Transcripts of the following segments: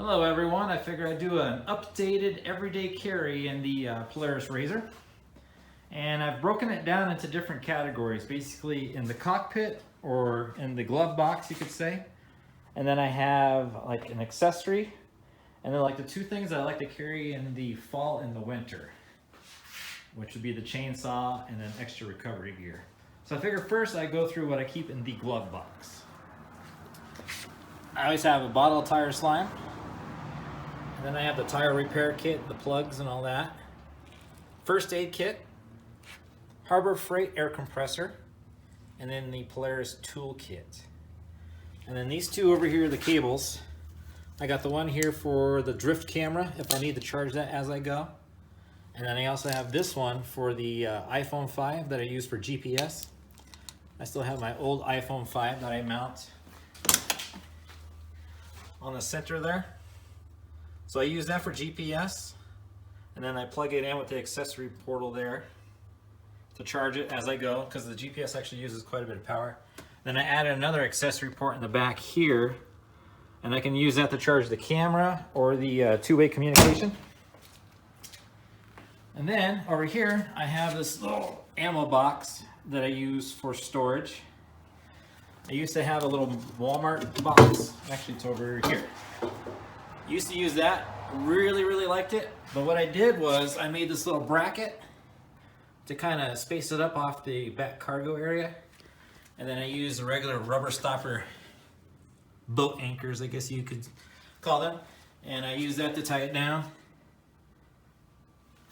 Hello everyone, I figured I'd do an updated everyday carry in the Polaris RZR. And I've broken it down into different categories, basically in the cockpit or in the glove box you could say. And then I have like an accessory, and then like the two things I like to carry in the fall and the winter, which would be the chainsaw and then extra recovery gear. So I figured first I go through what I keep in the glove box. I always have a bottle of tire slime. And then I have the tire repair kit, the plugs and all that. First aid kit, Harbor Freight air compressor, and then the Polaris tool kit. And then these two over here are the cables. I got the one here for the drift camera if I need to charge that as I go. And then I also have this one for the iPhone 5 that I use for GPS. I still have my old iPhone 5 that I mount on the center there. So I use that for GPS, and then I plug it in with the accessory portal there to charge it as I go, because the GPS actually uses quite a bit of power. Then I added another accessory port in the back here, and I can use that to charge the camera or the two-way communication. And then over here I have this little ammo box that I use for storage. I used to have a little Walmart box. Actually, it's over here. Used to use that. Really liked it. But what I did was I made this little bracket to kind of space it up off the back cargo area. And then I used the regular rubber stopper boat anchors, I guess you could call them. And I use that to tie it down.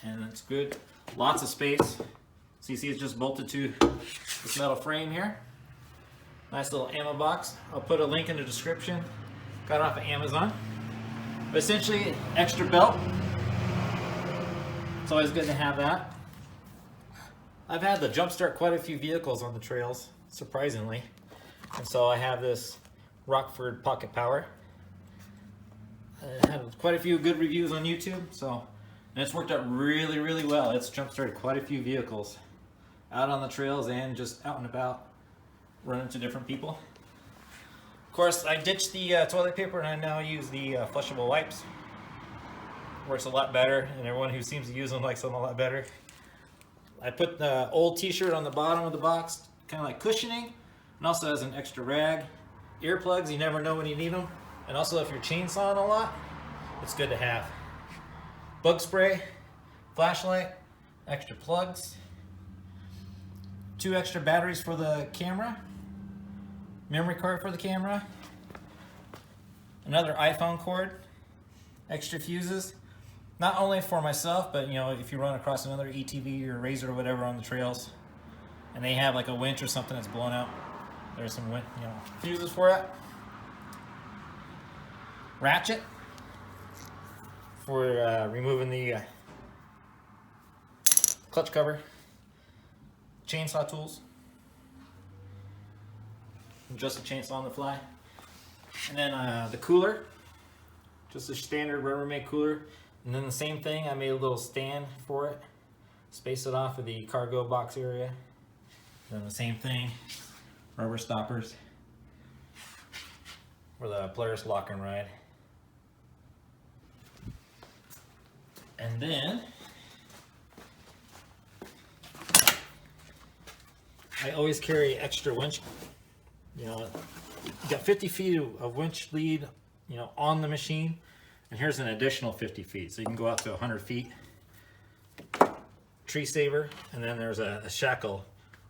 And that's good. Lots of space. So you see it's just bolted to this metal frame here. Nice little ammo box. I'll put a link in the description. Got it off of Amazon. But essentially, extra belt. It's always good to have that. I've had to jumpstart quite a few vehicles on the trails, surprisingly. And so I have this Rockford Pocket Power. I had quite a few good reviews on YouTube, so and it's worked out really well. It's jumpstarted quite a few vehicles out on the trails and just out and about, running to different people. Of course, I ditched the toilet paper and I now use the Flushable Wipes. Works a lot better, and everyone who seems to use them likes them a lot better. I put the old t-shirt on the bottom of the box, kind of like cushioning, and also has an extra rag. Earplugs, you never know when you need them. And also if you're chainsawing a lot, it's good to have. Bug spray, flashlight, extra plugs, 2 extra batteries for the camera, memory card for the camera, another iPhone cord, extra fuses, not only for myself, but you know, if you run across another ETV or RZR or whatever on the trails, and they have like a winch or something that's blown out, there's some fuses for it. Ratchet for removing the clutch cover. Chainsaw tools. Just a chainsaw on the fly. And then the cooler. Just a standard Rubbermaid cooler. And then the same thing, I made a little stand for it. Space it off of the cargo box area. And then the same thing, rubber stoppers for the Polaris lock and ride. And then I always carry extra winch. You know, you got 50 feet of winch lead, you know, on the machine, and here's an additional 50 feet, so you can go out to 100 feet. Tree saver, and then there's a shackle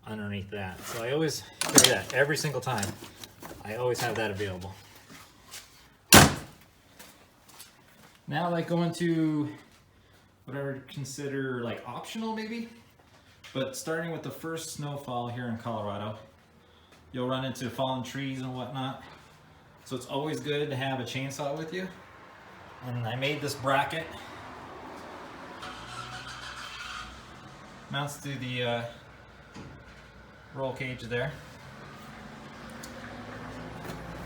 underneath that. So I always carry that every single time. I always have that available. Now, like going to whatever consider like optional maybe. But starting with the first snowfall here in Colorado, you'll run into fallen trees and whatnot. So it's always good to have a chainsaw with you. And I made this bracket. Mounts to the roll cage there.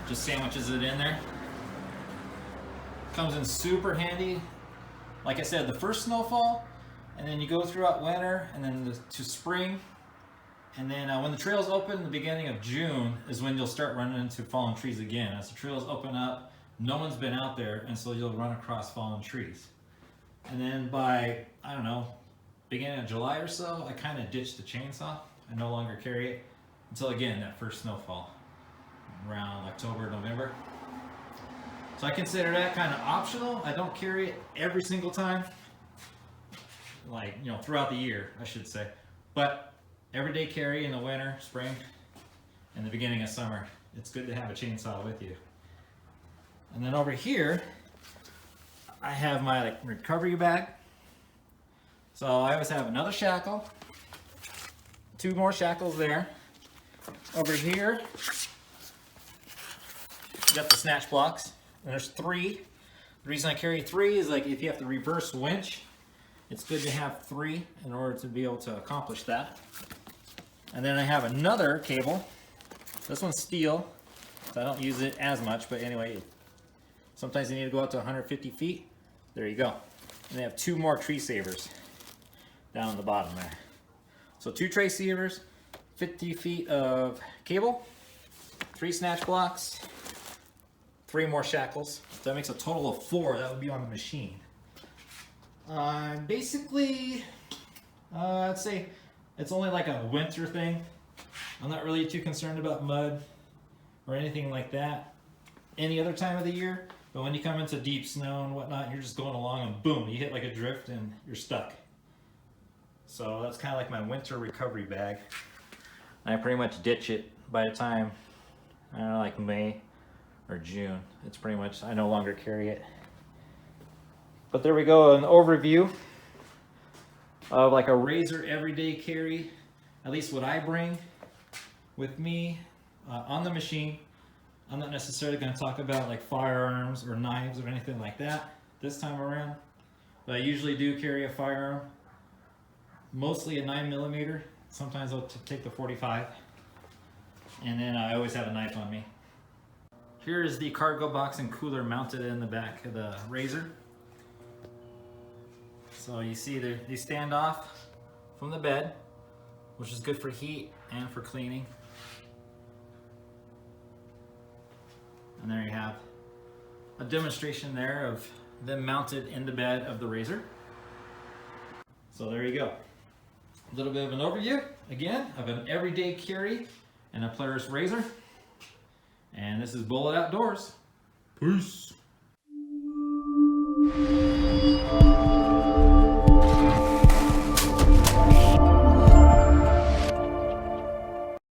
Just sandwiches it in there. Comes in super handy. Like I said, the first snowfall, and then you go throughout winter, and then to spring, and then when the trails open, the beginning of June is when you'll start running into fallen trees again. As the trails open up, no one's been out there, and so you'll run across fallen trees. And then by, I don't know, beginning of July or so, I kind of ditched the chainsaw. I no longer carry it until, again, that first snowfall around October, November. So I consider that kind of optional. I don't carry it every single time, like, you know, throughout the year, I should say. But everyday carry in the winter, spring, and the beginning of summer, it's good to have a chainsaw with you. And then over here, I have my recovery bag. So I always have another shackle, 2 more shackles there. Over here, you got the snatch blocks. And there's 3. The reason I carry 3 is like if you have to reverse winch, it's good to have 3 in order to be able to accomplish that. And then I have another cable. This one's steel, so I don't use it as much, but anyway, sometimes you need to go out to 150 feet. There you go. And they have 2 more tree savers down on the bottom there. So 2 tree savers, 50 feet of cable, 3 snatch blocks, 3 more shackles. So that makes a total of 4 that would be on the machine. Basically, I'd say it's only like a winter thing. I'm not really too concerned about mud or anything like that any other time of the year. But when you come into deep snow and whatnot, you're just going along and boom, you hit like a drift and you're stuck. So that's kind of like my winter recovery bag. I pretty much ditch it by the time, I don't know, like May or June. It's pretty much, I no longer carry it. But there we go, an overview of like a razor everyday carry, at least what I bring with me on the machine. I'm not necessarily going to talk about like firearms or knives or anything like that this time around, but I usually do carry a firearm, mostly a 9mm. Sometimes I'll take the 45, and then I always have a knife on me. Here is the cargo box and cooler mounted in the back of the razor. So you see they stand off from the bed, which is good for heat and for cleaning. And there you have a demonstration there of them mounted in the bed of the razor. So there you go. A little bit of an overview, again, of an everyday carry and a Polaris razor. And this is Bullet Outdoors. Peace.